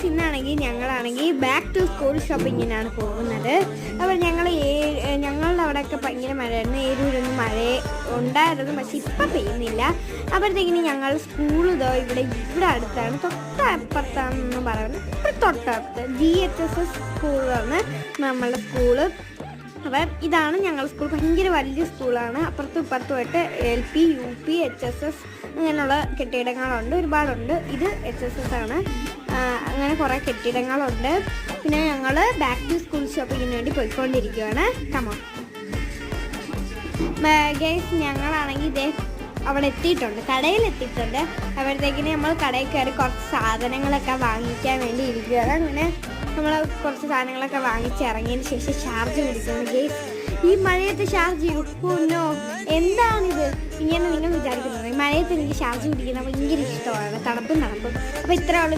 ഇന്നാണെങ്കിൽ ഞങ്ങളാണെങ്കിൽ back to school ഷോപ്പിങ്ങിനാണ് പോകുന്നത്. അപ്പോൾ ഞങ്ങളുടെ അവിടെയൊക്കെ ഭയങ്കര മഴയായിരുന്നു. ഏരൂരൊന്നും മഴ ഉണ്ടായിരുന്നു, പക്ഷെ ഇപ്പം പെയ്യുന്നില്ല. അപ്പോഴത്തേക്കിന് ഞങ്ങൾ സ്കൂൾ ഇവിടെ അടുത്താണ്, തൊട്ടപ്പുറത്താണെന്ന് പറയുന്നത്. തൊട്ടടുത്ത് GHSS സ്കൂളാണ് നമ്മളുടെ സ്കൂള്. അപ്പം ഇതാണ് ഞങ്ങളുടെ സ്കൂൾ. ഭയങ്കര വലിയ സ്കൂളാണ്. അപ്പുറത്തും ഇപ്പുറത്തുമായിട്ട് LP UP HSS അങ്ങനെയുള്ള കെട്ടിടങ്ങളുണ്ട്, ഒരുപാടുണ്ട്. ഇത് HSS ആണ്. അങ്ങനെ കുറേ കെട്ടിടങ്ങളുണ്ട്. പിന്നെ ഞങ്ങൾ ബാക്ക് ടു സ്കൂൾ ഷോപ്പിങ്ങിന് വേണ്ടി പോയിക്കൊണ്ടിരിക്കുകയാണ്. കമോൺ ഗൈസ്, ഞങ്ങളാണെങ്കിൽ ഇതേ അവിടെ എത്തിയിട്ടുണ്ട്, കടയിൽ എത്തിയിട്ടുണ്ട്. അപ്പോഴത്തേക്കിന് നമ്മൾ കടയിൽ കയറി കുറച്ച് സാധനങ്ങളൊക്കെ വാങ്ങിക്കാൻ വേണ്ടി ഇരിക്കുകയാണ്. അങ്ങനെ നമ്മൾ കുറച്ച് സാധനങ്ങളൊക്കെ വാങ്ങിച്ചിറങ്ങിയതിന് ശേഷം ചാർജ് പിടിക്കുന്നു. ഗൈസ്, ഈ മഴയത്ത് ചാർജ് ചെയ്യോ? എന്താണിത് ഇങ്ങനെ നിങ്ങൾ വിചാരിക്കുന്നത്? ഈ മഴയത്ത് എനിക്ക് ചാർജ് പിടിക്കുന്നത് ഭയങ്കര ഇഷ്ടമാണ്, തണുപ്പും. അപ്പോൾ ഇത്രയുള്ള